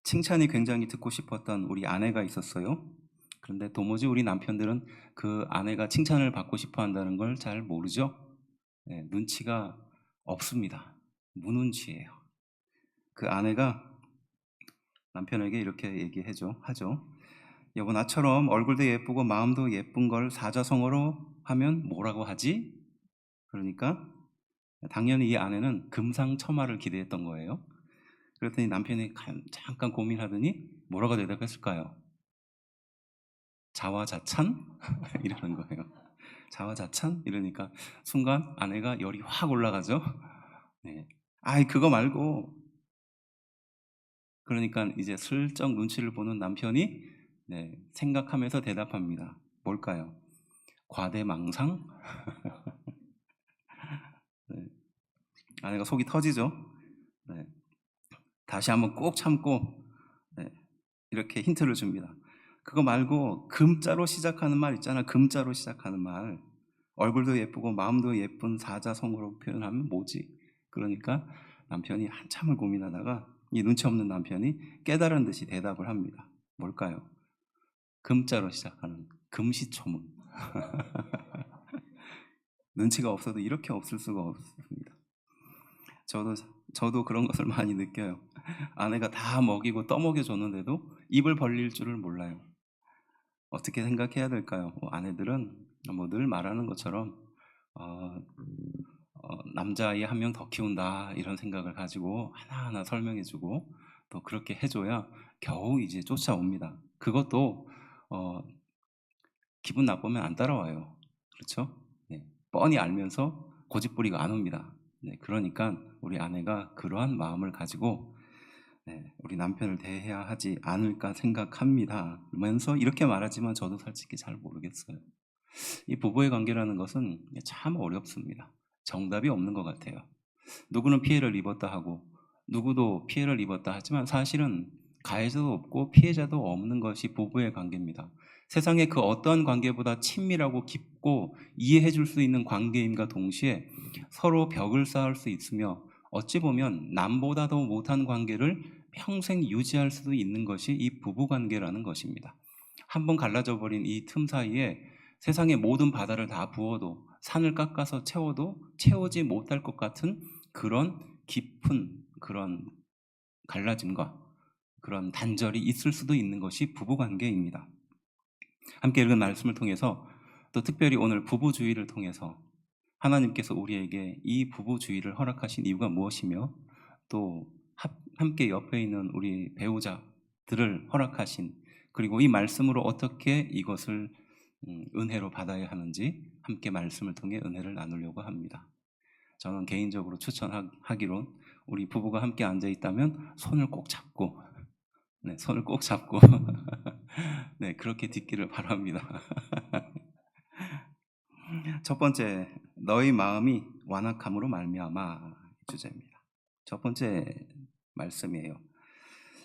칭찬이 굉장히 듣고 싶었던 우리 아내가 있었어요. 그런데 도무지 우리 남편들은 그 아내가 칭찬을 받고 싶어 한다는 걸 잘 모르죠. 눈치가 없습니다. 무눈치예요. 그 아내가 남편에게 이렇게 하죠. 여보, 나처럼 얼굴도 예쁘고 마음도 예쁜 걸 사자성어로 하면 뭐라고 하지? 그러니까 당연히 이 아내는 금상첨화를 기대했던 거예요. 그랬더니 남편이 잠깐 고민하더니 뭐라고 대답했을까요? 자화자찬? 이러는 거예요. 자화자찬? 이러니까 순간 아내가 열이 확 올라가죠. 네. 아이, 그거 말고. 그러니까 이제 슬쩍 눈치를 보는 남편이 생각하면서 대답합니다. 뭘까요? 과대망상? 네. 아내가 속이 터지죠. 네. 다시 한번 꼭 참고 이렇게 힌트를 줍니다. 그거 말고 금자로 시작하는 말 있잖아. 금자로 시작하는 말. 얼굴도 예쁘고 마음도 예쁜 사자성어로 표현하면 뭐지? 그러니까 남편이 한참을 고민하다가 이 눈치 없는 남편이 깨달은 듯이 대답을 합니다. 뭘까요? 금자로 시작하는 금시초문. 눈치가 없어도 이렇게 없을 수가 없습니다. 저도 그런 것을 많이 느껴요. 아내가 다 먹이고 떠먹여 줬는데도 입을 벌릴 줄을 몰라요. 어떻게 생각해야 될까요? 아내들은 늘 말하는 것처럼 남자아이 한 명 더 키운다 이런 생각을 가지고 하나하나 설명해주고 또 그렇게 해줘야 겨우 이제 쫓아옵니다. 그것도 기분 나쁘면 안 따라와요. 그렇죠? 네. 뻔히 알면서 고집부리가 안 옵니다. 그러니까 우리 아내가 그러한 마음을 가지고 우리 남편을 대해야 하지 않을까 생각합니다. 그러면서 이렇게 말하지만 저도 솔직히 잘 모르겠어요. 이 부부의 관계라는 것은 참 어렵습니다. 정답이 없는 것 같아요. 누구는 피해를 입었다 하고 누구도 피해를 입었다 하지만 사실은 가해자도 없고 피해자도 없는 것이 부부의 관계입니다. 세상의 그 어떠한 관계보다 친밀하고 깊고 이해해 줄 수 있는 관계임과 동시에 서로 벽을 쌓을 수 있으며 어찌 보면 남보다도 못한 관계를 평생 유지할 수도 있는 것이 이 부부관계라는 것입니다. 한번 갈라져 버린 이 틈 사이에 세상의 모든 바다를 다 부어도 산을 깎아서 채워도 채우지 못할 것 같은 그런 깊은 그런 갈라짐과 그런 단절이 있을 수도 있는 것이 부부관계입니다. 함께 읽은 말씀을 통해서 또 특별히 오늘 부부주의를 통해서 하나님께서 우리에게 이 부부주의를 허락하신 이유가 무엇이며 또 함께 옆에 있는 우리 배우자들을 허락하신 그리고 이 말씀으로 어떻게 이것을 은혜로 받아야 하는지 함께 말씀을 통해 은혜를 나누려고 합니다. 저는 개인적으로 추천하기로 우리 부부가 함께 앉아 있다면 손을 꼭 잡고 손을 꼭 잡고 그렇게 딛기를 바랍니다. 첫 번째, 너희 마음이 완악함으로 말미암아 주제입니다. 첫 번째 말씀이에요.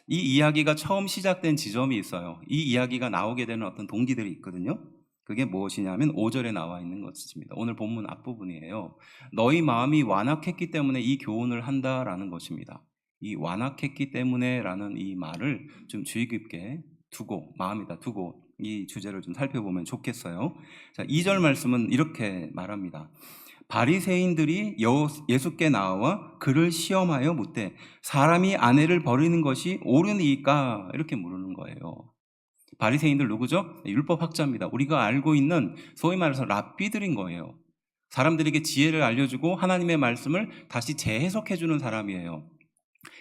이 이야기가 처음 시작된 지점이 있어요. 이 이야기가 나오게 되는 어떤 동기들이 있거든요. 그게 무엇이냐면 5절에 나와 있는 것입니다. 오늘 본문 앞부분이에요. 너희 마음이 완악했기 때문에 이 교훈을 한다라는 것입니다. 이 완악했기 때문에 라는 이 말을 좀 주의 깊게 두고 마음에다 두고 이 주제를 좀 살펴보면 좋겠어요. 자, 2절 말씀은 이렇게 말합니다. 바리새인들이 예수께 나와 그를 시험하여 묻되 사람이 아내를 버리는 것이 옳으니까 이렇게 물으는 거예요. 바리새인들 누구죠? 율법학자입니다. 우리가 알고 있는 소위 말해서 랍비들인 거예요. 사람들에게 지혜를 알려주고 하나님의 말씀을 다시 재해석해주는 사람이에요.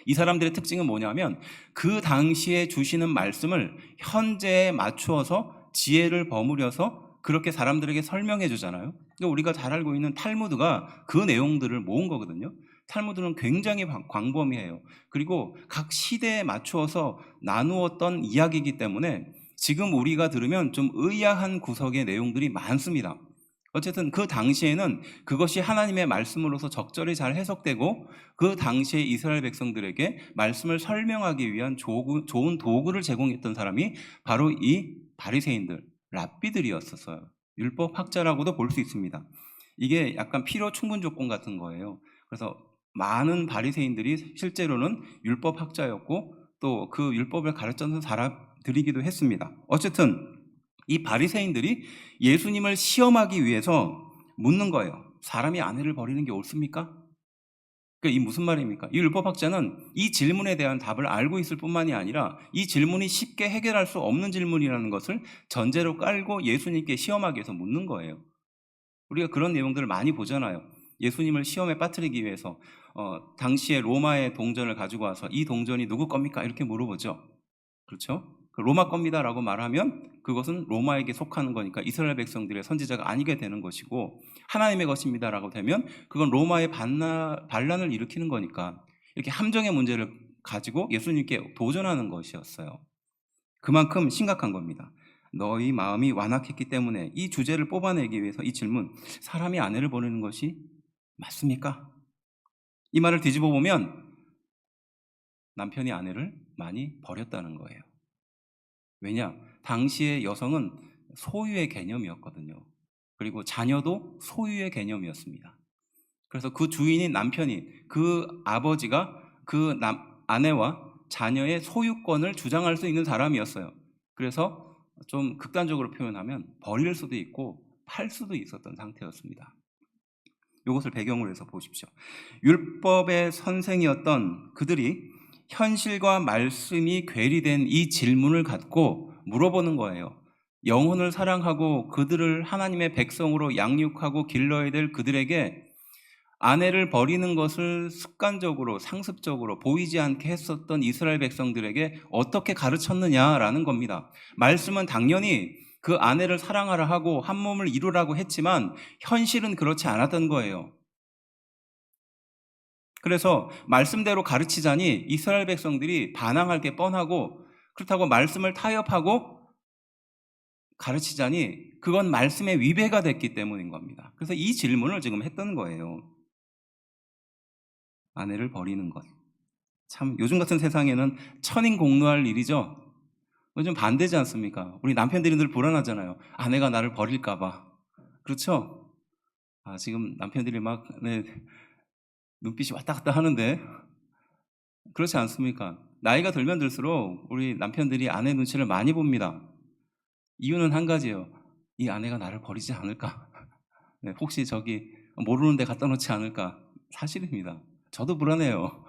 이 사람들의 특징은 뭐냐면 그 당시에 주시는 말씀을 현재에 맞추어서 지혜를 버무려서 그렇게 사람들에게 설명해 주잖아요. 그러니까 우리가 잘 알고 있는 탈무드가 그 내용들을 모은 거거든요. 탈무드는 굉장히 광범위해요. 그리고 각 시대에 맞추어서 나누었던 이야기이기 때문에 지금 우리가 들으면 좀 의아한 구석의 내용들이 많습니다. 어쨌든 그 당시에는 그것이 하나님의 말씀으로서 적절히 잘 해석되고 그 당시에 이스라엘 백성들에게 말씀을 설명하기 위한 좋은 도구를 제공했던 사람이 바로 이 바리새인들, 랍비들이었어요. 율법학자라고도 볼 수 있습니다. 이게 약간 필요 충분 조건 같은 거예요. 그래서 많은 바리새인들이 실제로는 율법 학자였고 또 그 율법을 가르쳤던 사람들이기도 했습니다. 어쨌든 이 바리새인들이 예수님을 시험하기 위해서 묻는 거예요. 사람이 아내를 버리는 게 옳습니까? 그러니까 이 무슨 말입니까? 이 율법학자는 이 질문에 대한 답을 알고 있을 뿐만이 아니라 이 질문이 쉽게 해결할 수 없는 질문이라는 것을 전제로 깔고 예수님께 시험하기 위해서 묻는 거예요. 우리가 그런 내용들을 많이 보잖아요. 예수님을 시험에 빠뜨리기 위해서 당시에 로마의 동전을 가지고 와서 이 동전이 누구 겁니까? 이렇게 물어보죠. 그렇죠? 로마 겁니다라고 말하면 그것은 로마에게 속하는 거니까 이스라엘 백성들의 선지자가 아니게 되는 것이고, 하나님의 것입니다라고 되면 그건 로마의 반란을 일으키는 거니까, 이렇게 함정의 문제를 가지고 예수님께 도전하는 것이었어요. 그만큼 심각한 겁니다. 너희 마음이 완악했기 때문에 이 주제를 뽑아내기 위해서 이 질문, 사람이 아내를 버리는 것이 맞습니까? 이 말을 뒤집어 보면 남편이 아내를 많이 버렸다는 거예요. 왜냐? 당시의 여성은 소유의 개념이었거든요. 그리고 자녀도 소유의 개념이었습니다. 그래서 그 주인인 남편이, 그 아버지가 그 아내와 자녀의 소유권을 주장할 수 있는 사람이었어요. 그래서 좀 극단적으로 표현하면 버릴 수도 있고 팔 수도 있었던 상태였습니다. 이것을 배경으로 해서 보십시오. 율법의 선생이었던 그들이 현실과 말씀이 괴리된 이 질문을 갖고 물어보는 거예요. 영혼을 사랑하고 그들을 하나님의 백성으로 양육하고 길러야 될 그들에게 아내를 버리는 것을 습관적으로, 상습적으로 보이지 않게 했었던 이스라엘 백성들에게 어떻게 가르쳤느냐라는 겁니다. 말씀은 당연히 그 아내를 사랑하라 하고 한 몸을 이루라고 했지만 현실은 그렇지 않았던 거예요. 그래서 말씀대로 가르치자니 이스라엘 백성들이 반항할 게 뻔하고, 그렇다고 말씀을 타협하고 가르치자니 그건 말씀의 위배가 됐기 때문인 겁니다. 그래서 이 질문을 지금 했던 거예요. 아내를 버리는 것. 참 요즘 같은 세상에는 천인공노할 일이죠. 요즘 반대지 않습니까? 우리 남편들이 늘 불안하잖아요. 아내가 나를 버릴까 봐. 그렇죠? 지금 남편들이 막 눈빛이 왔다 갔다 하는데 그렇지 않습니까? 나이가 들면 들수록 우리 남편들이 아내 눈치를 많이 봅니다. 이유는 한 가지예요. 이 아내가 나를 버리지 않을까? 혹시 저기 모르는 데 갖다 놓지 않을까? 사실입니다. 저도 불안해요.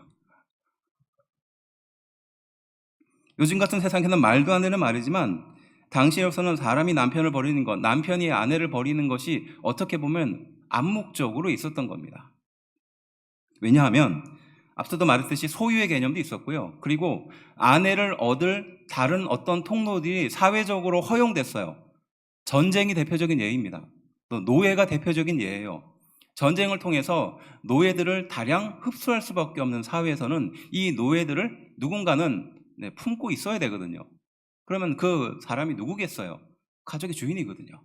요즘 같은 세상에는 말도 안 되는 말이지만 당시로서는 사람이 남편을 버리는 것, 남편이 아내를 버리는 것이 어떻게 보면 암묵적으로 있었던 겁니다. 왜냐하면 앞서도 말했듯이 소유의 개념도 있었고요. 그리고 아내를 얻을 다른 어떤 통로들이 사회적으로 허용됐어요. 전쟁이 대표적인 예입니다. 또 노예가 대표적인 예예요. 전쟁을 통해서 노예들을 다량 흡수할 수밖에 없는 사회에서는 이 노예들을 누군가는 품고 있어야 되거든요. 그러면 그 사람이 누구겠어요? 가족의 주인이거든요.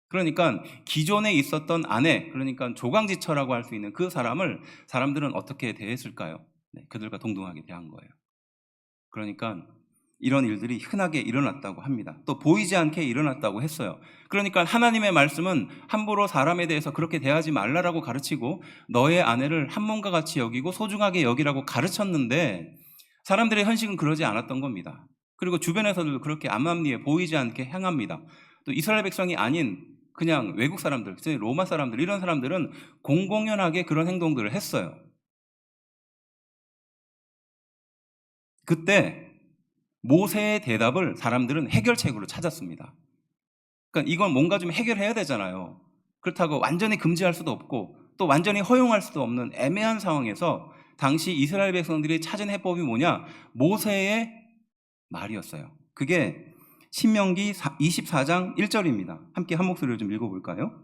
그러니까 기존에 있었던 아내, 그러니까 조강지처라고 할 수 있는 그 사람들은 어떻게 대했을까요? 그들과 동등하게 대한 거예요. 그러니까 이런 일들이 흔하게 일어났다고 합니다. 또 보이지 않게 일어났다고 했어요. 그러니까 하나님의 말씀은 함부로 사람에 대해서 그렇게 대하지 말라라고 가르치고 너의 아내를 한 몸과 같이 여기고 소중하게 여기라고 가르쳤는데 사람들의 현실은 그러지 않았던 겁니다. 그리고 주변에서도 그렇게 암암리에 보이지 않게 행합니다. 또 이스라엘 백성이 아닌 그냥 외국 사람들, 로마 사람들, 이런 사람들은 공공연하게 그런 행동들을 했어요. 그때 모세의 대답을 사람들은 해결책으로 찾았습니다. 그러니까 이건 뭔가 좀 해결해야 되잖아요. 그렇다고 완전히 금지할 수도 없고 또 완전히 허용할 수도 없는 애매한 상황에서 당시 이스라엘 백성들이 찾은 해법이 뭐냐? 모세의 말이었어요. 그게 신명기 24장 1절입니다. 함께 한 목소리로 좀 읽어볼까요?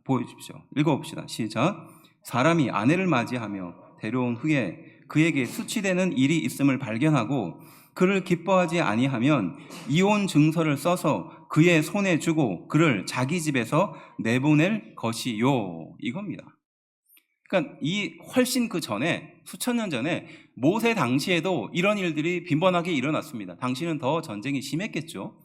보여주십시오. 읽어봅시다. 시작. 사람이 아내를 맞이하며 데려온 후에 그에게 수치되는 일이 있음을 발견하고 그를 기뻐하지 아니하면 이혼 증서를 써서 그의 손에 주고 그를 자기 집에서 내보낼 것이요. 이겁니다. 그러니까 이 훨씬 그 전에, 수천 년 전에 모세 당시에도 이런 일들이 빈번하게 일어났습니다. 당시는 더 전쟁이 심했겠죠.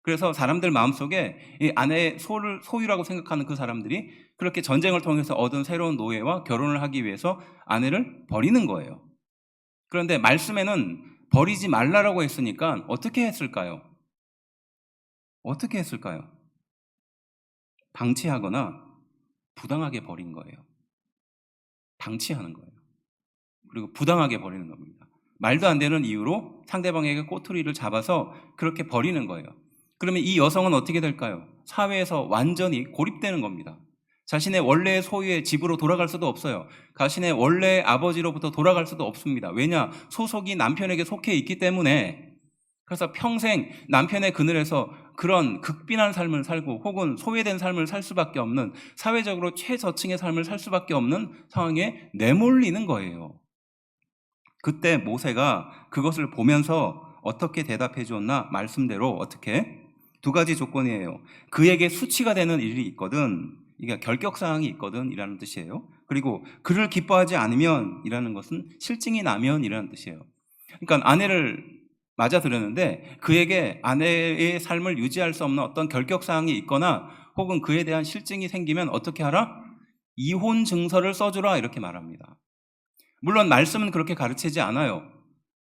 그래서 사람들 마음속에 이 아내의 소유라고 생각하는 그 사람들이 그렇게 전쟁을 통해서 얻은 새로운 노예와 결혼을 하기 위해서 아내를 버리는 거예요. 그런데 말씀에는 버리지 말라라고 했으니까 어떻게 했을까요? 어떻게 했을까요? 방치하거나 부당하게 버린 거예요. 방치하는 거예요. 그리고 부당하게 버리는 겁니다. 말도 안 되는 이유로 상대방에게 꼬투리를 잡아서 그렇게 버리는 거예요. 그러면 이 여성은 어떻게 될까요? 사회에서 완전히 고립되는 겁니다. 자신의 원래의 소유의 집으로 돌아갈 수도 없어요. 자신의 원래의 아버지로부터 돌아갈 수도 없습니다. 왜냐? 소속이 남편에게 속해 있기 때문에. 그래서 평생 남편의 그늘에서 그런 극빈한 삶을 살고 혹은 소외된 삶을 살 수밖에 없는, 사회적으로 최저층의 삶을 살 수밖에 없는 상황에 내몰리는 거예요. 그때 모세가 그것을 보면서 어떻게 대답해 주었나? 말씀대로 어떻게? 두 가지 조건이에요. 그에게 수치가 되는 일이 있거든, 이게 결격사항이 있거든 이라는 뜻이에요. 그리고 그를 기뻐하지 않으면 이라는 것은 실증이 나면 이라는 뜻이에요. 그러니까 아내를 맞아들였는데 그에게 아내의 삶을 유지할 수 없는 어떤 결격사항이 있거나 혹은 그에 대한 실증이 생기면 어떻게 하라? 이혼 증서를 써주라 이렇게 말합니다. 물론 말씀은 그렇게 가르치지 않아요.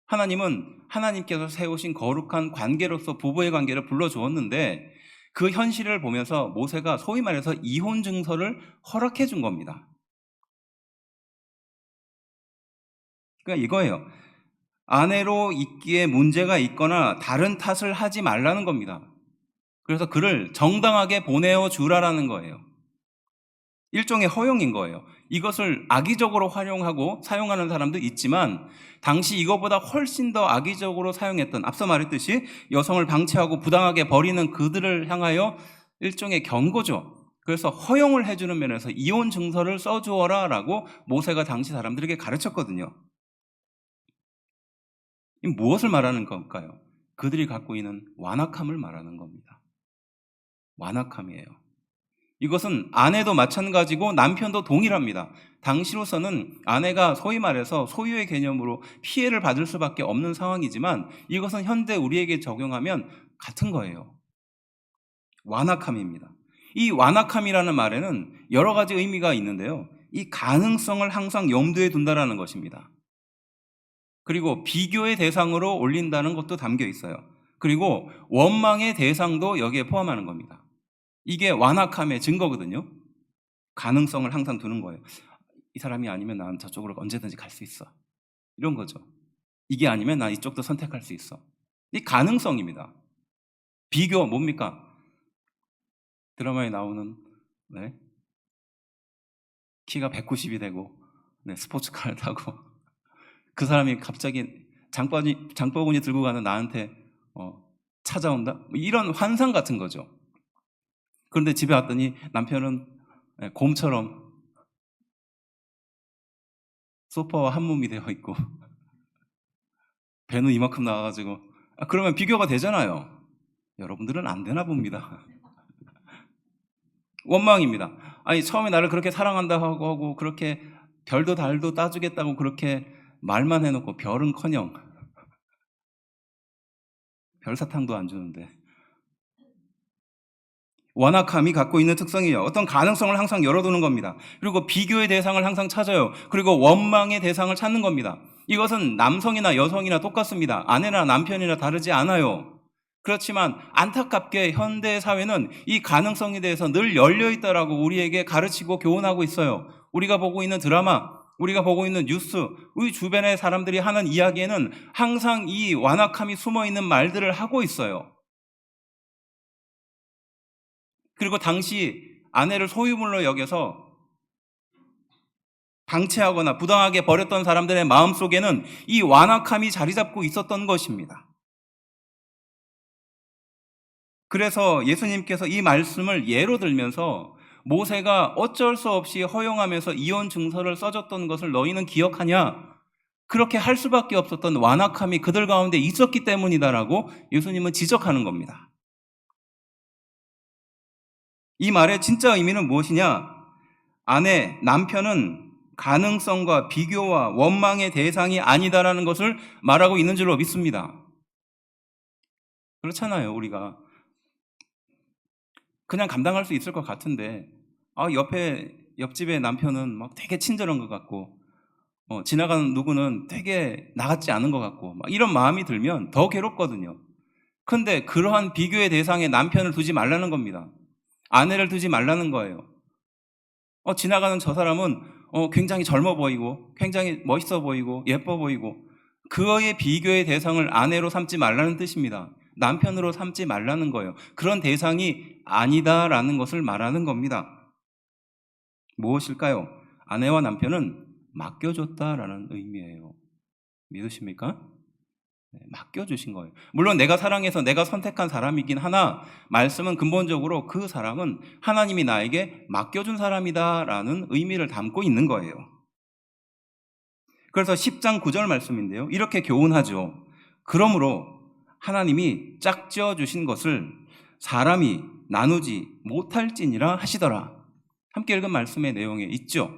하나님은 하나님께서 세우신 거룩한 관계로서 부부의 관계를 불러주었는데 그 현실을 보면서 모세가 소위 말해서 이혼 증서를 허락해 준 겁니다. 그러니까 이거예요. 아내로 있기에 문제가 있거나 다른 탓을 하지 말라는 겁니다. 그래서 그를 정당하게 보내어 주라라는 거예요. 일종의 허용인 거예요. 이것을 악의적으로 활용하고 사용하는 사람도 있지만 당시 이것보다 훨씬 더 악의적으로 사용했던, 앞서 말했듯이 여성을 방치하고 부당하게 버리는 그들을 향하여 일종의 경고죠. 그래서 허용을 해주는 면에서 이혼 증서를 써주어라 라고 모세가 당시 사람들에게 가르쳤거든요. 이 무엇을 말하는 걸까요? 그들이 갖고 있는 완악함을 말하는 겁니다. 완악함이에요. 이것은 아내도 마찬가지고 남편도 동일합니다. 당시로서는 아내가 소위 말해서 소유의 개념으로 피해를 받을 수밖에 없는 상황이지만 이것은 현대 우리에게 적용하면 같은 거예요. 완악함입니다. 이 완악함이라는 말에는 여러 가지 의미가 있는데요. 이 가능성을 항상 염두에 둔다는 것입니다. 그리고 비교의 대상으로 올린다는 것도 담겨 있어요. 그리고 원망의 대상도 여기에 포함하는 겁니다. 이게 완악함의 증거거든요. 가능성을 항상 두는 거예요. 이 사람이 아니면 난 저쪽으로 언제든지 갈 수 있어. 이런 거죠. 이게 아니면 난 이쪽도 선택할 수 있어. 이 가능성입니다. 비교 뭡니까? 드라마에 나오는 키가 190이 되고 스포츠카를 타고 그 사람이 갑자기 장바구니 들고 가는 나한테 찾아온다? 이런 환상 같은 거죠. 그런데 집에 왔더니 남편은 곰처럼 소파와 한 몸이 되어 있고 배는 이만큼 나와가지고 그러면 비교가 되잖아요. 여러분들은 안 되나 봅니다. 원망입니다. 아니 처음에 나를 그렇게 사랑한다고 하고 그렇게 별도 달도 따주겠다고 그렇게 말만 해놓고 별은커녕 별사탕도 안 주는데. 완악함이 갖고 있는 특성이에요. 어떤 가능성을 항상 열어두는 겁니다. 그리고 비교의 대상을 항상 찾아요. 그리고 원망의 대상을 찾는 겁니다. 이것은 남성이나 여성이나 똑같습니다. 아내나 남편이나 다르지 않아요. 그렇지만 안타깝게 현대 사회는 이 가능성에 대해서 늘 열려있다라고 우리에게 가르치고 교훈하고 있어요. 우리가 보고 있는 드라마, 우리가 보고 있는 뉴스, 우리 주변의 사람들이 하는 이야기에는 항상 이 완악함이 숨어있는 말들을 하고 있어요. 그리고 당시 아내를 소유물로 여겨서 방치하거나 부당하게 버렸던 사람들의 마음속에는 이 완악함이 자리 잡고 있었던 것입니다. 그래서 예수님께서 이 말씀을 예로 들면서 모세가 어쩔 수 없이 허용하면서 이혼 증서를 써줬던 것을 너희는 기억하냐? 그렇게 할 수밖에 없었던 완악함이 그들 가운데 있었기 때문이다라고 예수님은 지적하는 겁니다. 이 말의 진짜 의미는 무엇이냐? 아내, 남편은 가능성과 비교와 원망의 대상이 아니다라는 것을 말하고 있는 줄로 믿습니다. 그렇잖아요. 우리가 그냥 감당할 수 있을 것 같은데 옆집의 남편은 막 되게 친절한 것 같고 지나가는 누구는 되게 나 같지 않은 것 같고 막 이런 마음이 들면 더 괴롭거든요. 근데 그러한 비교의 대상에 남편을 두지 말라는 겁니다. 아내를 두지 말라는 거예요. 지나가는 저 사람은 굉장히 젊어 보이고 굉장히 멋있어 보이고 예뻐 보이고 그의 비교의 대상을 아내로 삼지 말라는 뜻입니다. 남편으로 삼지 말라는 거예요. 그런 대상이 아니다라는 것을 말하는 겁니다. 무엇일까요? 아내와 남편은 맡겨줬다라는 의미예요. 믿으십니까? 네, 맡겨주신 거예요. 물론 내가 사랑해서 내가 선택한 사람이긴 하나 말씀은 근본적으로 그 사람은 하나님이 나에게 맡겨준 사람이다라는 의미를 담고 있는 거예요. 그래서 10장 9절 말씀인데요. 이렇게 교훈하죠. 그러므로 하나님이 짝지어 주신 것을 사람이 나누지 못할지니라 하시더라. 함께 읽은 말씀의 내용에 있죠.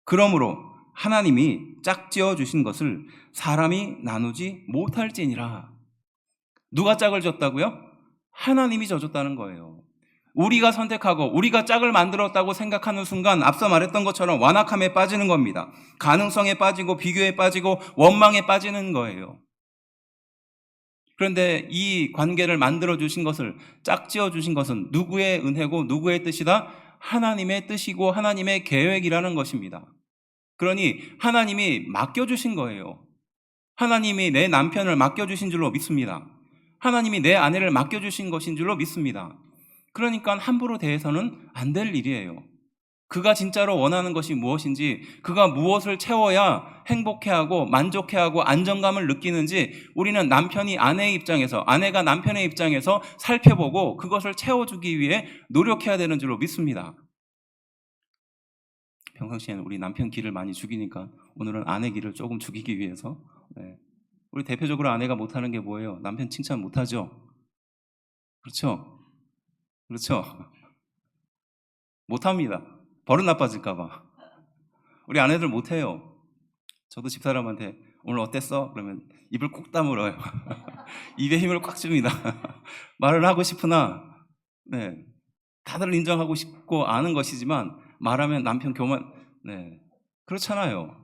그러므로 하나님이 짝지어 주신 것을 사람이 나누지 못할지니라. 누가 짝을 줬다고요? 하나님이 져줬다는 거예요. 우리가 선택하고 우리가 짝을 만들었다고 생각하는 순간 앞서 말했던 것처럼 완악함에 빠지는 겁니다. 가능성에 빠지고 비교에 빠지고 원망에 빠지는 거예요. 그런데 이 관계를 만들어 주신 것을 짝지어 주신 것은 누구의 은혜고 누구의 뜻이다? 하나님의 뜻이고 하나님의 계획이라는 것입니다. 그러니 하나님이 맡겨주신 거예요. 하나님이 내 남편을 맡겨주신 줄로 믿습니다. 하나님이 내 아내를 맡겨주신 것인 줄로 믿습니다. 그러니까 함부로 대해서는 안 될 일이에요. 그가 진짜로 원하는 것이 무엇인지, 그가 무엇을 채워야 행복해하고 만족해하고 안정감을 느끼는지 우리는 남편이 아내의 입장에서, 아내가 남편의 입장에서 살펴보고 그것을 채워주기 위해 노력해야 되는 줄로 믿습니다. 평상시에는 우리 남편 기를 많이 죽이니까 오늘은 아내 기를 조금 죽이기 위해서 우리 대표적으로 아내가 못하는 게 뭐예요? 남편 칭찬 못하죠? 그렇죠? 그렇죠? 못합니다. 버릇 나빠질까 봐. 우리 아내들 못해요. 저도 집사람한테 오늘 어땠어? 그러면 입을 꼭 다물어요. 입에 힘을 꽉 줍니다. 말을 하고 싶으나 다들 인정하고 싶고 아는 것이지만 말하면 남편 교만 그렇잖아요.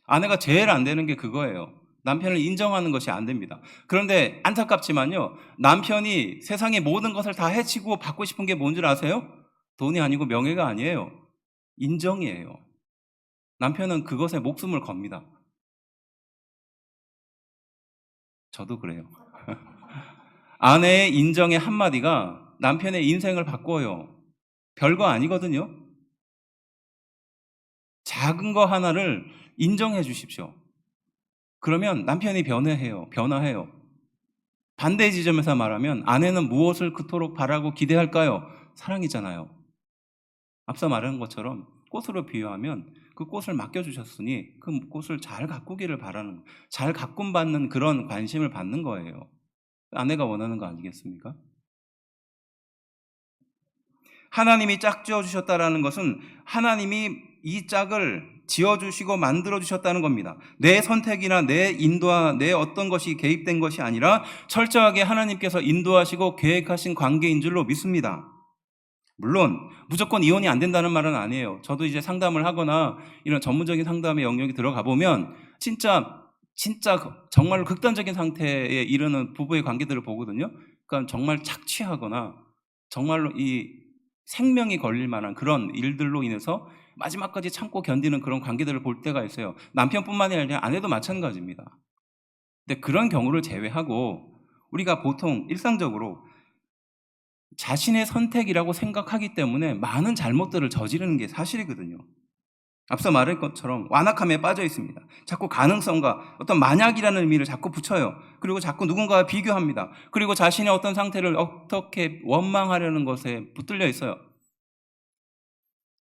아내가 제일 안 되는 게 그거예요. 남편을 인정하는 것이 안 됩니다. 그런데 안타깝지만요, 남편이 세상의 모든 것을 다 해치고 받고 싶은 게 뭔 줄 아세요? 돈이 아니고 명예가 아니에요. 인정이에요. 남편은 그것에 목숨을 겁니다. 저도 그래요. 아내의 인정의 한마디가 남편의 인생을 바꿔요. 별거 아니거든요. 작은 거 하나를 인정해 주십시오. 그러면 남편이 변화해요. 반대 지점에서 말하면 아내는 무엇을 그토록 바라고 기대할까요? 사랑이잖아요. 앞서 말한 것처럼 꽃으로 비유하면 그 꽃을 맡겨주셨으니 그 꽃을 잘 가꾸기를 바라는, 잘 가꿈받는 그런 관심을 받는 거예요. 아내가 원하는 거 아니겠습니까? 하나님이 짝 지어주셨다는 것은 하나님이 이 짝을 지어주시고 만들어주셨다는 겁니다. 내 선택이나 내 인도와 내 어떤 것이 개입된 것이 아니라 철저하게 하나님께서 인도하시고 계획하신 관계인 줄로 믿습니다. 물론 무조건 이혼이 안 된다는 말은 아니에요. 저도 이제 상담을 하거나 이런 전문적인 상담의 영역에 들어가 보면 진짜 정말로 극단적인 상태에 이르는 부부의 관계들을 보거든요. 그러니까 정말 착취하거나 정말로 이 생명이 걸릴 만한 그런 일들로 인해서 마지막까지 참고 견디는 그런 관계들을 볼 때가 있어요. 남편뿐만이 아니라 아내도 마찬가지입니다. 근데 그런 경우를 제외하고 우리가 보통 일상적으로 자신의 선택이라고 생각하기 때문에 많은 잘못들을 저지르는 게 사실이거든요. 앞서 말한 것처럼 완악함에 빠져 있습니다. 자꾸 가능성과 어떤 만약이라는 의미를 자꾸 붙여요. 그리고 자꾸 누군가와 비교합니다. 그리고 자신의 어떤 상태를 어떻게 원망하려는 것에 붙들려 있어요.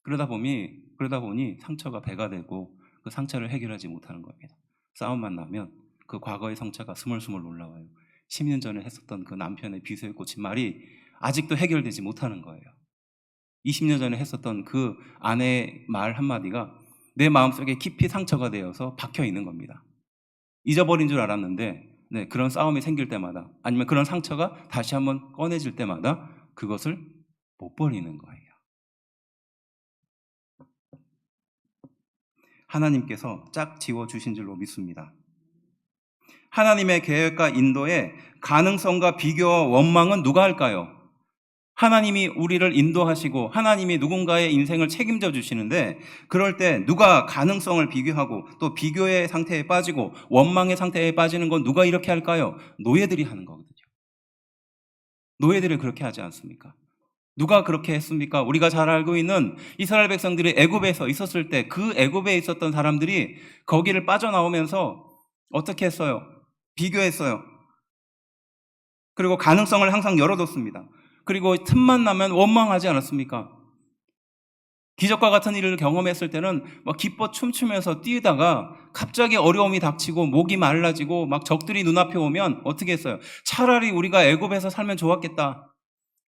그러다 보니 상처가 배가 되고 그 상처를 해결하지 못하는 겁니다. 싸움만 나면 그 과거의 상처가 스물스물 올라와요. 10년 전에 했었던 그 남편의 비수에 꽂힌 말이 아직도 해결되지 못하는 거예요. 20년 전에 했었던 그 아내의 말 한마디가 내 마음속에 깊이 상처가 되어서 박혀 있는 겁니다. 잊어버린 줄 알았는데 그런 싸움이 생길 때마다 아니면 그런 상처가 다시 한번 꺼내질 때마다 그것을 못 버리는 거예요. 하나님께서 짝 지워주신 줄로 믿습니다. 하나님의 계획과 인도에 가능성과 비교와 원망은 누가 할까요? 하나님이 우리를 인도하시고 하나님이 누군가의 인생을 책임져 주시는데, 그럴 때 누가 가능성을 비교하고 또 비교의 상태에 빠지고 원망의 상태에 빠지는 건 누가 이렇게 할까요? 노예들이 하는 거거든요. 노예들이 그렇게 하지 않습니까? 누가 그렇게 했습니까? 우리가 잘 알고 있는 이스라엘 백성들이 애굽에서 있었을 때 그 애굽에 있었던 사람들이 거기를 빠져나오면서 어떻게 했어요? 비교했어요. 그리고 가능성을 항상 열어뒀습니다. 그리고 틈만 나면 원망하지 않았습니까? 기적과 같은 일을 경험했을 때는 막 기뻐 춤추면서 뛰다가 갑자기 어려움이 닥치고 목이 말라지고 막 적들이 눈앞에 오면 어떻게 했어요? 차라리 우리가 애굽에서 살면 좋았겠다.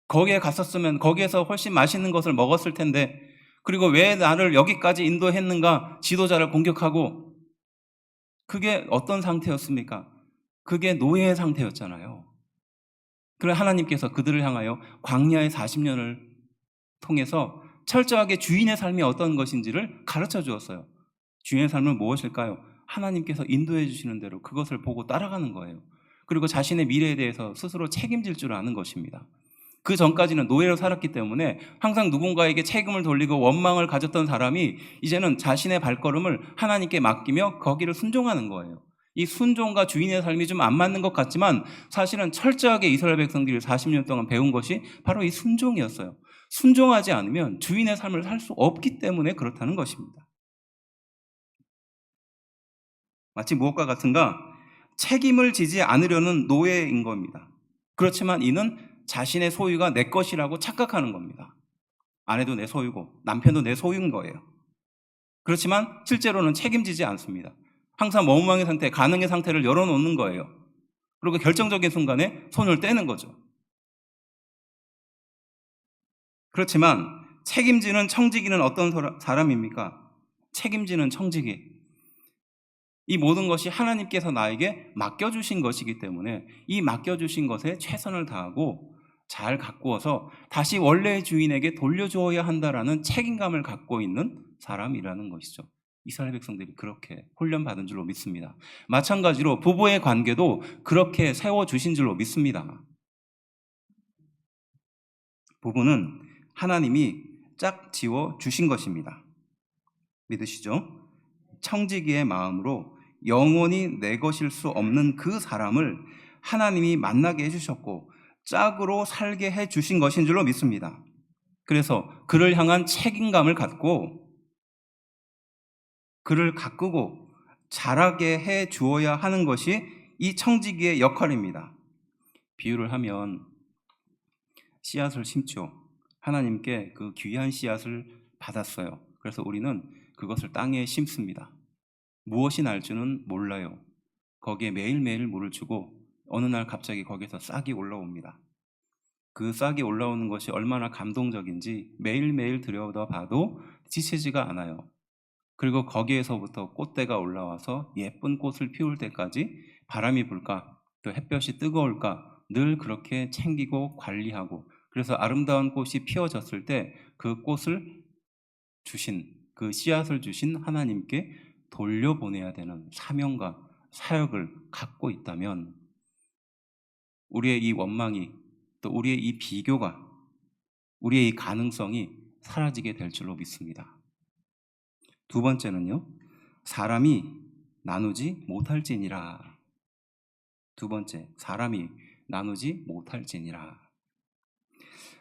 거기에 갔었으면 거기에서 훨씬 맛있는 것을 먹었을 텐데, 그리고 왜 나를 여기까지 인도했는가? 지도자를 공격하고. 그게 어떤 상태였습니까? 그게 노예의 상태였잖아요. 그래 하나님께서 그들을 향하여 광야의 40년을 통해서 철저하게 주인의 삶이 어떤 것인지를 가르쳐 주었어요. 주인의 삶은 무엇일까요? 하나님께서 인도해 주시는 대로 그것을 보고 따라가는 거예요. 그리고 자신의 미래에 대해서 스스로 책임질 줄 아는 것입니다. 그 전까지는 노예로 살았기 때문에 항상 누군가에게 책임을 돌리고 원망을 가졌던 사람이 이제는 자신의 발걸음을 하나님께 맡기며 거기를 순종하는 거예요. 이 순종과 주인의 삶이 좀 안 맞는 것 같지만 사실은 철저하게 이스라엘 백성들이 40년 동안 배운 것이 바로 이 순종이었어요. 순종하지 않으면 주인의 삶을 살 수 없기 때문에 그렇다는 것입니다. 마치 무엇과 같은가? 책임을 지지 않으려는 노예인 겁니다. 그렇지만 이는 자신의 소유가 내 것이라고 착각하는 겁니다. 아내도 내 소유고 남편도 내 소유인 거예요. 그렇지만 실제로는 책임지지 않습니다. 항상 원망의 상태, 가능의 상태를 열어놓는 거예요. 그리고 결정적인 순간에 손을 떼는 거죠. 그렇지만 책임지는 청지기는 어떤 사람입니까? 책임지는 청지기, 이 모든 것이 하나님께서 나에게 맡겨주신 것이기 때문에 이 맡겨주신 것에 최선을 다하고 잘 가꾸어서 다시 원래의 주인에게 돌려주어야 한다라는 책임감을 갖고 있는 사람이라는 것이죠. 이스라엘 백성들이 그렇게 훈련받은 줄로 믿습니다. 마찬가지로 부부의 관계도 그렇게 세워주신 줄로 믿습니다. 부부는 하나님이 짝 지워주신 것입니다. 믿으시죠? 청지기의 마음으로 영원히 내 것일 수 없는 그 사람을 하나님이 만나게 해주셨고 짝으로 살게 해주신 것인 줄로 믿습니다. 그래서 그를 향한 책임감을 갖고 그를 가꾸고 자라게 해 주어야 하는 것이 이 청지기의 역할입니다. 비유를 하면 씨앗을 심죠. 하나님께 그 귀한 씨앗을 받았어요. 그래서 우리는 그것을 땅에 심습니다. 무엇이 날지는 몰라요. 거기에 매일매일 물을 주고 어느 날 갑자기 거기에서 싹이 올라옵니다. 그 싹이 올라오는 것이 얼마나 감동적인지 매일매일 들여다봐도 지치지가 않아요. 그리고 거기에서부터 꽃대가 올라와서 예쁜 꽃을 피울 때까지 바람이 불까 또 햇볕이 뜨거울까 늘 그렇게 챙기고 관리하고, 그래서 아름다운 꽃이 피어졌을 때 그 꽃을 주신, 그 씨앗을 주신 하나님께 돌려보내야 되는 사명과 사역을 갖고 있다면 우리의 이 원망이 또 우리의 이 비교가 우리의 이 가능성이 사라지게 될 줄로 믿습니다. 두 번째는요, 사람이 나누지 못할지니라. 두 번째, 사람이 나누지 못할지니라.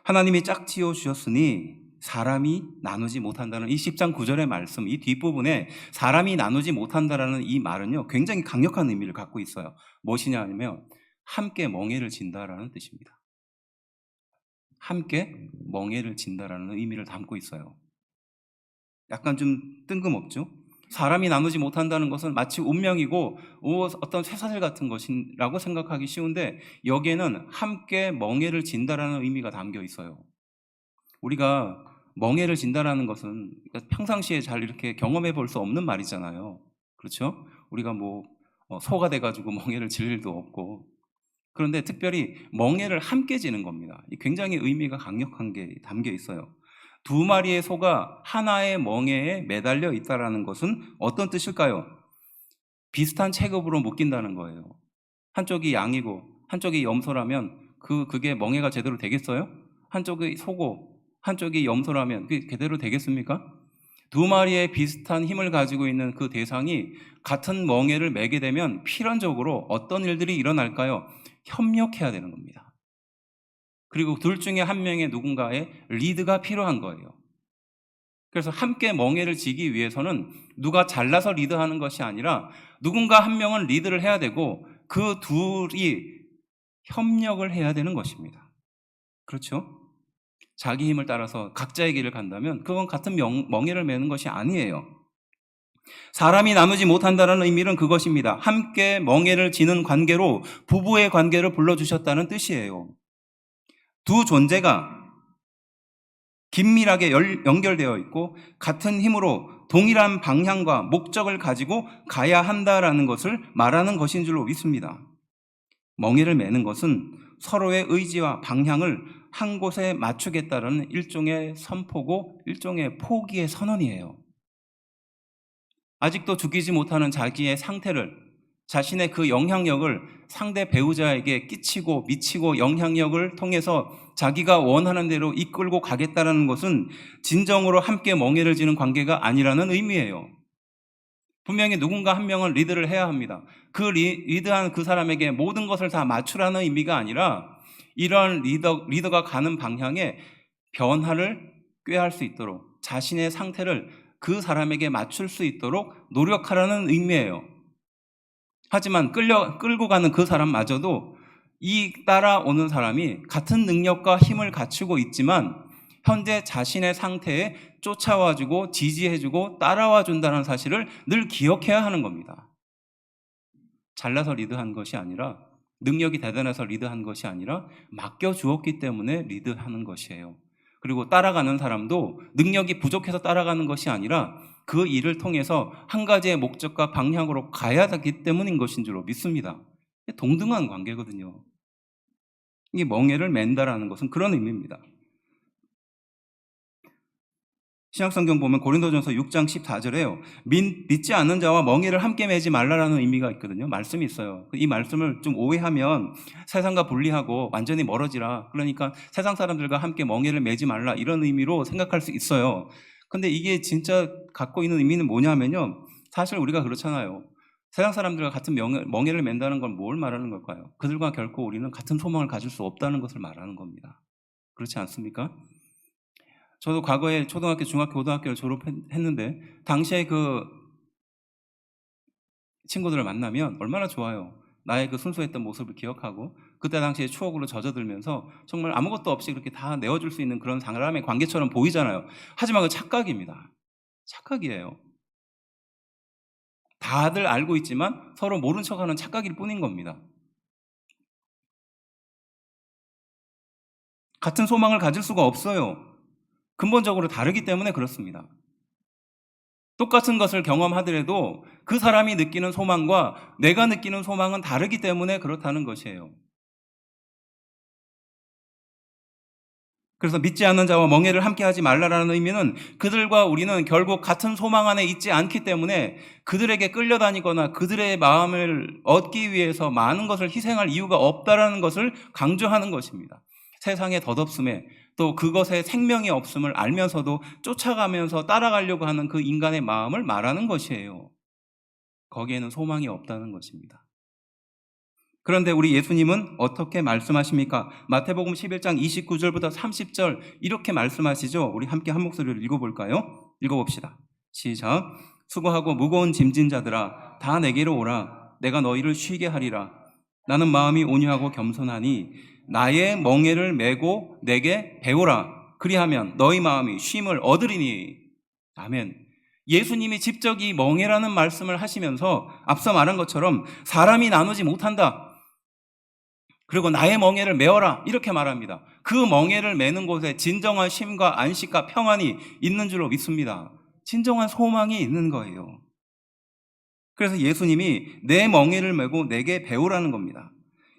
하나님이 짝지어 주셨으니 사람이 나누지 못한다는 이 10장 9절의 말씀, 이 뒷부분에 사람이 나누지 못한다라는 이 말은요 굉장히 강력한 의미를 갖고 있어요. 무엇이냐 하면 함께 멍에를 진다라는 뜻입니다. 함께 멍에를 진다라는 의미를 담고 있어요. 약간 좀 뜬금없죠? 사람이 나누지 못한다는 것은 마치 운명이고 어떤 쇠사슬 같은 것이라고 생각하기 쉬운데 여기에는 함께 멍에를 진다라는 의미가 담겨 있어요. 우리가 멍에를 진다라는 것은 평상시에 잘 이렇게 경험해 볼 수 없는 말이잖아요. 그렇죠? 우리가 소가 돼가지고 멍에를 질 일도 없고, 그런데 특별히 멍에를 함께 지는 겁니다. 굉장히 의미가 강력한 게 담겨 있어요. 두 마리의 소가 하나의 멍에에 매달려 있다는 것은 어떤 뜻일까요? 비슷한 체급으로 묶인다는 거예요. 한쪽이 양이고 한쪽이 염소라면 그게 멍에가 제대로 되겠어요? 한쪽이 소고 한쪽이 염소라면 그게 제대로 되겠습니까? 두 마리의 비슷한 힘을 가지고 있는 그 대상이 같은 멍에를 매게 되면 필연적으로 어떤 일들이 일어날까요? 협력해야 되는 겁니다. 그리고 둘 중에 한 명의 누군가의 리드가 필요한 거예요. 그래서 함께 멍에를 지기 위해서는 누가 잘나서 리드하는 것이 아니라 누군가 한 명은 리드를 해야 되고 그 둘이 협력을 해야 되는 것입니다. 그렇죠? 자기 힘을 따라서 각자의 길을 간다면 그건 같은 멍에를 매는 것이 아니에요. 사람이 나누지 못한다는 의미는 그것입니다. 함께 멍에를 지는 관계로 부부의 관계를 불러주셨다는 뜻이에요. 두 존재가 긴밀하게 연결되어 있고 같은 힘으로 동일한 방향과 목적을 가지고 가야 한다라는 것을 말하는 것인 줄로 믿습니다. 멍에를 매는 것은 서로의 의지와 방향을 한 곳에 맞추겠다는 일종의 선포고 일종의 포기의 선언이에요. 아직도 죽이지 못하는 자기의 상태를, 자신의 그 영향력을 상대 배우자에게 끼치고 미치고 영향력을 통해서 자기가 원하는 대로 이끌고 가겠다는 것은 진정으로 함께 멍에를 지는 관계가 아니라는 의미예요. 분명히 누군가 한 명은 리드를 해야 합니다. 그 리드한 그 사람에게 모든 것을 다 맞추라는 의미가 아니라 이런 리더가 가는 방향에 변화를 꾀할 수 있도록 자신의 상태를 그 사람에게 맞출 수 있도록 노력하라는 의미예요. 하지만 끌고 가는 그 사람마저도 이 따라오는 사람이 같은 능력과 힘을 갖추고 있지만 현재 자신의 상태에 쫓아와주고 지지해주고 따라와준다는 사실을 늘 기억해야 하는 겁니다. 잘나서 리드한 것이 아니라 능력이 대단해서 리드한 것이 아니라 맡겨주었기 때문에 리드하는 것이에요. 그리고 따라가는 사람도 능력이 부족해서 따라가는 것이 아니라 그 일을 통해서 한 가지의 목적과 방향으로 가야 하기 때문인 것인 줄로 믿습니다. 동등한 관계거든요. 이 멍에를 맨다라는 것은 그런 의미입니다. 신약성경 보면 고린도전서 6장 14절에요. 믿지 않는 자와 멍에를 함께 매지 말라라는 의미가 있거든요. 말씀이 있어요. 이 말씀을 좀 오해하면 세상과 분리하고 완전히 멀어지라. 그러니까 세상 사람들과 함께 멍에를 매지 말라 이런 의미로 생각할 수 있어요. 근데 이게 진짜 갖고 있는 의미는 뭐냐면요. 사실 우리가 그렇잖아요. 세상 사람들과 같은 멍에를 맨다는 건 뭘 말하는 걸까요? 그들과 결코 우리는 같은 소망을 가질 수 없다는 것을 말하는 겁니다. 그렇지 않습니까? 저도 과거에 초등학교, 중학교, 고등학교를 졸업했는데 당시에 그 친구들을 만나면 얼마나 좋아요. 나의 그 순수했던 모습을 기억하고 그때 당시에 추억으로 젖어들면서 정말 아무것도 없이 그렇게 다 내어줄 수 있는 그런 사람의 관계처럼 보이잖아요. 하지만 그 착각입니다. 착각이에요. 다들 알고 있지만 서로 모른 척하는 착각일 뿐인 겁니다. 같은 소망을 가질 수가 없어요. 근본적으로 다르기 때문에 그렇습니다. 똑같은 것을 경험하더라도 그 사람이 느끼는 소망과 내가 느끼는 소망은 다르기 때문에 그렇다는 것이에요. 그래서 믿지 않는 자와 멍에를 함께하지 말라라는 의미는 그들과 우리는 결국 같은 소망 안에 있지 않기 때문에 그들에게 끌려다니거나 그들의 마음을 얻기 위해서 많은 것을 희생할 이유가 없다라는 것을 강조하는 것입니다. 세상의 덧없음에 또 그것에 생명이 없음을 알면서도 쫓아가면서 따라가려고 하는 그 인간의 마음을 말하는 것이에요. 거기에는 소망이 없다는 것입니다. 그런데 우리 예수님은 어떻게 말씀하십니까? 마태복음 11장 29절부터 30절 이렇게 말씀하시죠. 우리 함께 한 목소리로 읽어볼까요? 읽어봅시다. 시작. 수고하고 무거운 짐진 자들아 다 내게로 오라. 내가 너희를 쉬게 하리라. 나는 마음이 온유하고 겸손하니 나의 멍에를 메고 내게 배우라. 그리하면 너희 마음이 쉼을 얻으리니. 아멘. 예수님이 직접 이 멍에라는 말씀을 하시면서 앞서 말한 것처럼 사람이 나누지 못한다. 그리고 나의 멍에를 메어라 이렇게 말합니다. 그 멍에를 메는 곳에 진정한 쉼과 안식과 평안이 있는 줄로 믿습니다. 진정한 소망이 있는 거예요. 그래서 예수님이 내 멍에를 메고 내게 배우라는 겁니다.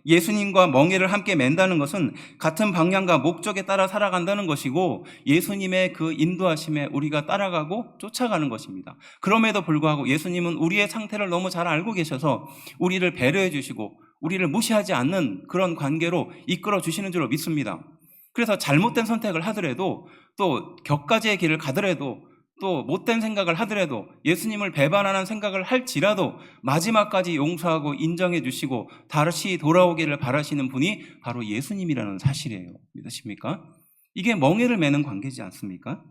예수님과 멍에를 함께 맨다는 것은 같은 방향과 목적에 따라 살아간다는 것이고, 예수님의 그 인도하심에 우리가 따라가고 쫓아가는 것입니다. 그럼에도 불구하고 예수님은 우리의 상태를 너무 잘 알고 계셔서 우리를 배려해 주시고 우리를 무시하지 않는 그런 관계로 이끌어 주시는 줄로 믿습니다. 그래서 잘못된 선택을 하더라도, 또 격가지의 길을 가더라도, 또 못된 생각을 하더라도, 예수님을 배반하는 생각을 할지라도 마지막까지 용서하고 인정해 주시고 다시 돌아오기를 바라시는 분이 바로 예수님이라는 사실이에요. 믿으십니까? 이게 멍에를 매는 관계지 않습니까?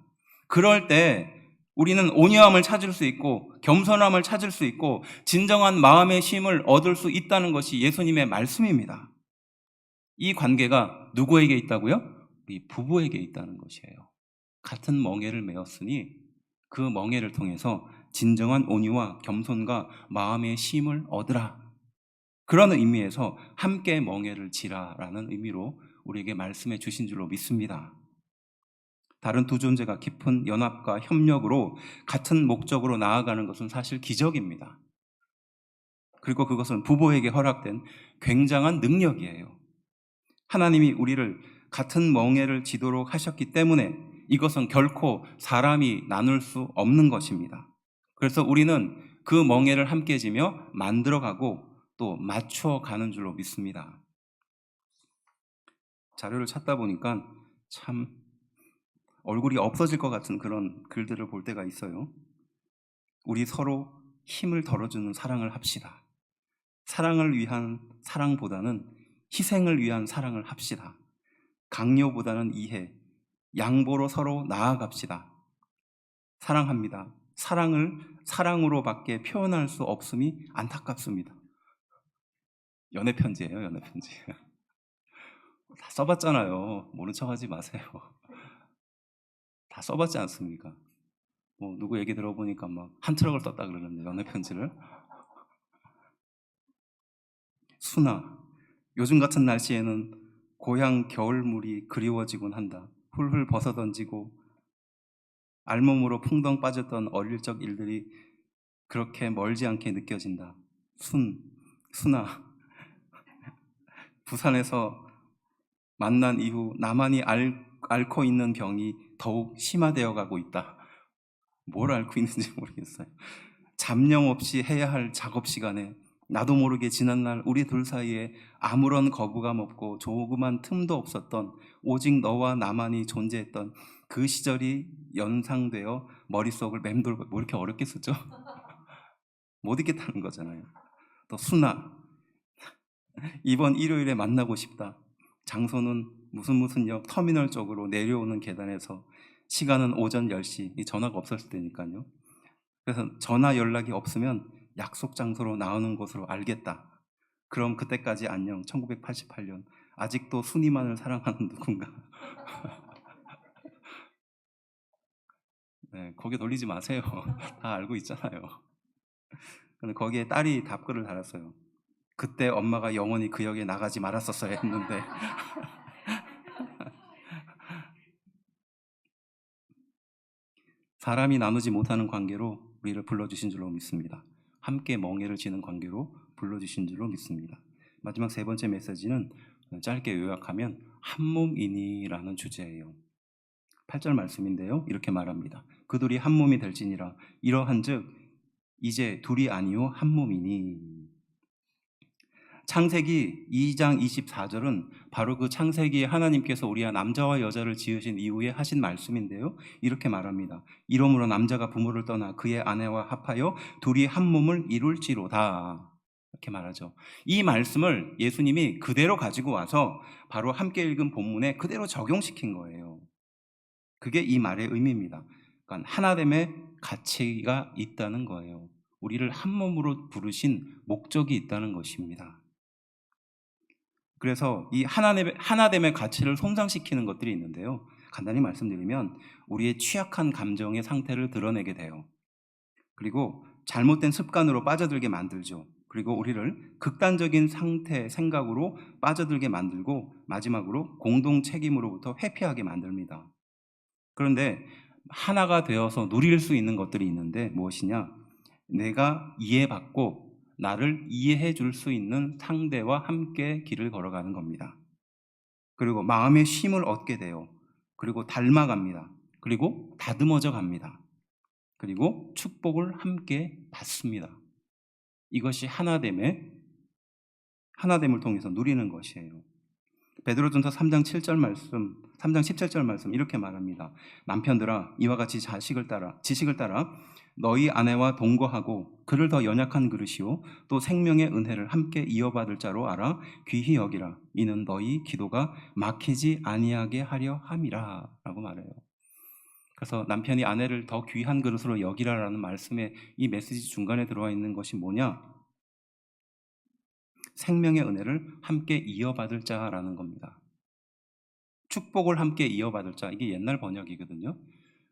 그럴 때 우리는 온유함을 찾을 수 있고 겸손함을 찾을 수 있고 진정한 마음의 쉼을 얻을 수 있다는 것이 예수님의 말씀입니다. 이 관계가 누구에게 있다고요? 우리 부부에게 있다는 것이에요. 같은 멍에를 메었으니 그 멍에를 통해서 진정한 온유와 겸손과 마음의 쉼을 얻으라. 그런 의미에서 함께 멍에를 지라라는 의미로 우리에게 말씀해 주신 줄로 믿습니다. 다른 두 존재가 깊은 연합과 협력으로 같은 목적으로 나아가는 것은 사실 기적입니다. 그리고 그것은 부부에게 허락된 굉장한 능력이에요. 하나님이 우리를 같은 멍에를 지도록 하셨기 때문에 이것은 결코 사람이 나눌 수 없는 것입니다. 그래서 우리는 그 멍에를 함께 지며 만들어가고 또 맞춰가는 줄로 믿습니다. 자료를 찾다 보니까 참 얼굴이 없어질 것 같은 그런 글들을 볼 때가 있어요. 우리 서로 힘을 덜어주는 사랑을 합시다. 사랑을 위한 사랑보다는 희생을 위한 사랑을 합시다. 강요보다는 이해, 양보로 서로 나아갑시다. 사랑합니다. 사랑을 사랑으로밖에 표현할 수 없음이 안타깝습니다. 연애편지예요, 연애편지. 다 써봤잖아요. 모른 척하지 마세요. 다 써봤지 않습니까? 뭐 누구 얘기 들어보니까 막 한 트럭을 썼다 그러는데, 연애편지를. 순아, 요즘 같은 날씨에는 고향 겨울물이 그리워지곤 한다. 훌훌 벗어던지고 알몸으로 풍덩 빠졌던 어릴 적 일들이 그렇게 멀지 않게 느껴진다. 순아, 부산에서 만난 이후 나만이 앓고 있는 병이 더욱 심화되어 가고 있다. 뭘 앓고 있는지 모르겠어요. 잠념 없이 해야 할 작업 시간에 나도 모르게 지난날 우리 둘 사이에 아무런 거부감 없고 조그만 틈도 없었던 오직 너와 나만이 존재했던 그 시절이 연상되어 머릿속을 맴돌고, 뭐 이렇게 어렵게 쓰죠? 못 읽겠다는 거잖아요. 또 순아, 이번 일요일에 만나고 싶다. 장소는 무슨 역 터미널 쪽으로 내려오는 계단에서, 시간은 오전 10시, 전화가 없었을 때니까요. 그래서 전화 연락이 없으면 약속 장소로 나오는 것으로 알겠다. 그럼 그때까지 안녕. 1988년. 아직도 순이만을 사랑하는 누군가. 네, 거기 돌리지 마세요. 다 알고 있잖아요. 근데 거기에 딸이 답글을 달았어요. 그때 엄마가 영원히 그 역에 나가지 말았었어야 했는데. 사람이 나누지 못하는 관계로 우리를 불러주신 줄로 믿습니다. 함께 멍에를 지는 관계로 불러주신 줄로 믿습니다. 마지막 세 번째 메시지는 짧게 요약하면 한 몸이니라는 주제예요. 8절 말씀인데요. 이렇게 말합니다. 그들이 한 몸이 될지니라. 이러한즉 이제 둘이 아니요 한 몸이니. 창세기 2장 24절은 바로 그 창세기에 하나님께서 우리와 남자와 여자를 지으신 이후에 하신 말씀인데요. 이렇게 말합니다. 이러므로 남자가 부모를 떠나 그의 아내와 합하여 둘이 한 몸을 이룰지로다. 이렇게 말하죠. 이 말씀을 예수님이 그대로 가지고 와서 바로 함께 읽은 본문에 그대로 적용시킨 거예요. 그게 이 말의 의미입니다. 그러니까 하나됨의 가치가 있다는 거예요. 우리를 한 몸으로 부르신 목적이 있다는 것입니다. 그래서 이 하나됨의 가치를 손상시키는 것들이 있는데요. 간단히 말씀드리면 우리의 취약한 감정의 상태를 드러내게 돼요. 그리고 잘못된 습관으로 빠져들게 만들죠. 그리고 우리를 극단적인 상태, 생각으로 빠져들게 만들고 마지막으로 공동 책임으로부터 회피하게 만듭니다. 그런데 하나가 되어서 누릴 수 있는 것들이 있는데 무엇이냐? 내가 이해받고 나를 이해해 줄 수 있는 상대와 함께 길을 걸어가는 겁니다. 그리고 마음의 쉼을 얻게 돼요. 그리고 닮아갑니다. 그리고 다듬어져 갑니다. 그리고 축복을 함께 받습니다. 이것이 하나됨을 통해서 누리는 것이에요. 베드로전서 3장 7절 말씀, 3장 17절 말씀 이렇게 말합니다. 남편들아 이와 같이 지식을 따라 너희 아내와 동거하고 그를 더 연약한 그릇이요 또 생명의 은혜를 함께 이어받을 자로 알아 귀히 여기라. 이는 너희 기도가 막히지 아니하게 하려 함이라라고 말해요. 그래서 남편이 아내를 더 귀한 그릇으로 여기라라는 말씀에 이 메시지 중간에 들어와 있는 것이 뭐냐? 생명의 은혜를 함께 이어받을 자라는 겁니다. 축복을 함께 이어받을 자, 이게 옛날 번역이거든요.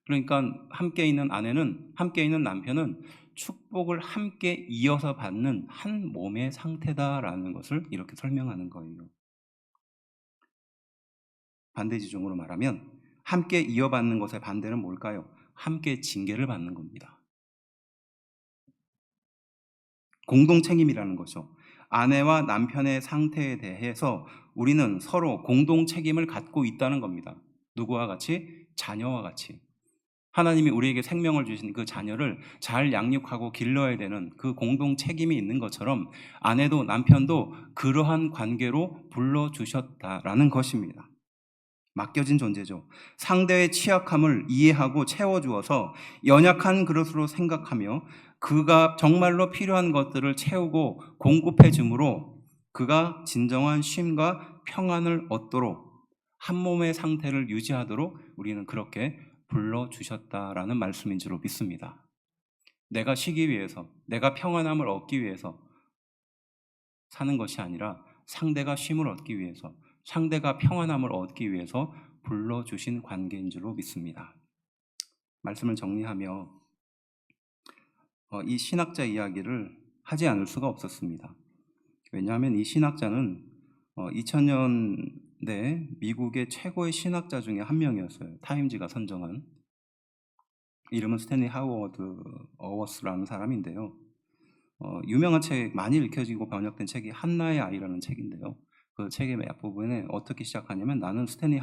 그러니까 함께 있는 남편은 축복을 함께 이어서 받는 한 몸의 상태다라는 것을 이렇게 설명하는 거예요. 반대지종으로 말하면 함께 이어받는 것의 반대는 뭘까요? 함께 징계를 받는 겁니다. 공동 책임이라는 거죠. 아내와 남편의 상태에 대해서 우리는 서로 공동 책임을 갖고 있다는 겁니다. 누구와 같이? 자녀와 같이. 하나님이 우리에게 생명을 주신 그 자녀를 잘 양육하고 길러야 되는 그 공동 책임이 있는 것처럼 아내도 남편도 그러한 관계로 불러주셨다라는 것입니다. 맡겨진 존재죠. 상대의 취약함을 이해하고 채워주어서 연약한 그릇으로 생각하며 그가 정말로 필요한 것들을 채우고 공급해 주므로 그가 진정한 쉼과 평안을 얻도록 한 몸의 상태를 유지하도록 우리는 그렇게 불러주셨다라는 말씀인 줄로 믿습니다. 내가 쉬기 위해서, 내가 평안함을 얻기 위해서 사는 것이 아니라 상대가 쉼을 얻기 위해서, 상대가 평안함을 얻기 위해서 불러주신 관계인 줄로 믿습니다. 말씀을 정리하며 이 신학자 이야기를 하지 않을 수가 없었습니다. 왜냐하면 이 신학자는 2000년대 미국의 최고의 신학자 중에 한 명이었어요. 타임지가 선정한. 이름은 스탠리 하워드 어워스라는 사람인데요. 유명한 책, 많이 읽혀지고 번역된 책이 한나의 아이라는 책인데요. 그 책의 앞부분에 어떻게 시작하냐면 나는 스탠리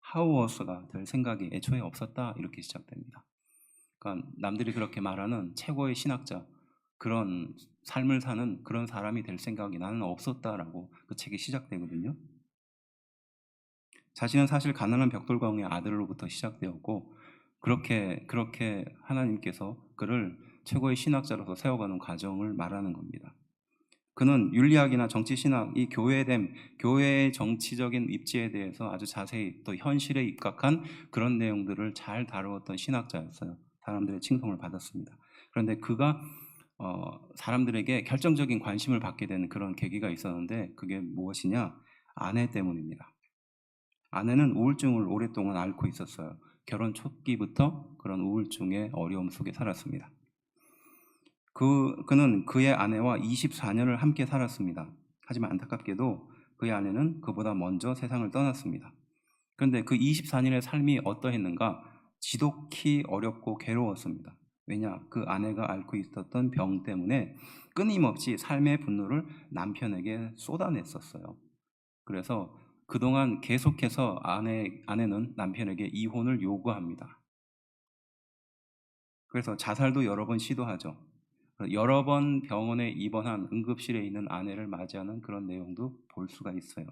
하워스가 될 생각이 애초에 없었다 이렇게 시작됩니다. 그러니까 남들이 그렇게 말하는 최고의 신학자, 그런 삶을 사는 그런 사람이 될 생각이 나는 없었다라고 그 책이 시작되거든요. 자신은 사실 가난한 벽돌가ung의 아들로부터 시작되었고 그렇게 하나님께서 그를 최고의 신학자로서 세워가는 과정을 말하는 겁니다. 그는 윤리학이나 정치신학, 이 교회의 정치적인 입지에 대해서 아주 자세히 또 현실에 입각한 그런 내용들을 잘 다루었던 신학자였어요. 사람들의 칭송을 받았습니다. 그런데 그가 사람들에게 결정적인 관심을 받게 되는 그런 계기가 있었는데 그게 무엇이냐? 아내 때문입니다. 아내는 우울증을 오랫동안 앓고 있었어요. 결혼 초기부터 그런 우울증의 어려움 속에 살았습니다. 그는 그의 아내와 24년을 함께 살았습니다. 하지만 안타깝게도 그의 아내는 그보다 먼저 세상을 떠났습니다. 그런데 그 24년의 삶이 어떠했는가? 지독히 어렵고 괴로웠습니다. 왜냐? 그 아내가 앓고 있었던 병 때문에 끊임없이 삶의 분노를 남편에게 쏟아냈었어요. 그래서 그동안 계속해서 아내는 남편에게 이혼을 요구합니다. 그래서 자살도 여러 번 시도하죠. 여러 번 병원에 입원한 응급실에 있는 아내를 맞이하는 그런 내용도 볼 수가 있어요.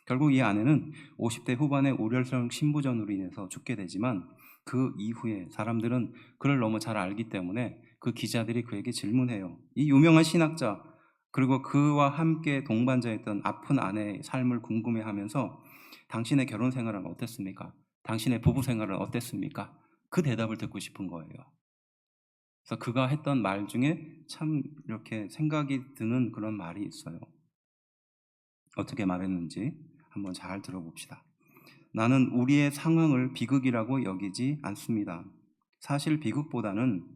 결국 이 아내는 50대 후반의 우려성 신부전으로 인해서 죽게 되지만 그 이후에 사람들은 그를 너무 잘 알기 때문에 그 기자들이 그에게 질문해요. 이 유명한 신학자 그리고 그와 함께 동반자였던 아픈 아내의 삶을 궁금해하면서 당신의 결혼 생활은 어땠습니까? 당신의 부부 생활은 어땠습니까? 그 대답을 듣고 싶은 거예요. 그래서 그가 했던 말 중에 참 이렇게 생각이 드는 그런 말이 있어요. 어떻게 말했는지 한번 잘 들어봅시다. 나는 우리의 상황을 비극이라고 여기지 않습니다. 사실 비극보다는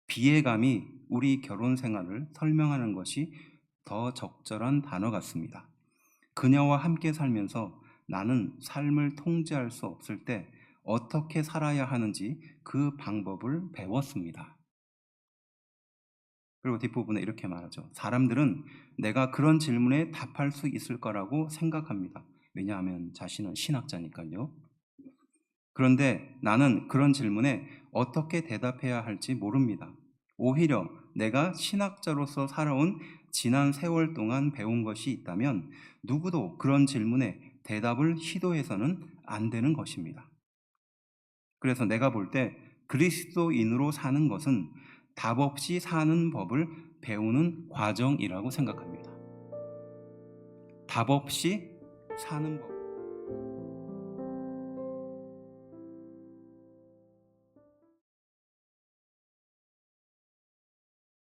비애감이 우리 결혼 생활을 설명하는 것이 더 적절한 단어 같습니다. 그녀와 함께 살면서 나는 삶을 통제할 수 없을 때 어떻게 살아야 하는지 그 방법을 배웠습니다. 그리고 뒷부분에 이렇게 말하죠. 사람들은 내가 그런 질문에 답할 수 있을 거라고 생각합니다. 왜냐하면 자신은 신학자니까요. 그런데 나는 그런 질문에 어떻게 대답해야 할지 모릅니다. 오히려 내가 신학자로서 살아온 지난 세월 동안 배운 것이 있다면 누구도 그런 질문에 대답을 시도해서는 안 되는 것입니다. 그래서 내가 볼 때 그리스도인으로 사는 것은 답 없이 사는 법을 배우는 과정이라고 생각합니다. 답 없이 사는 법.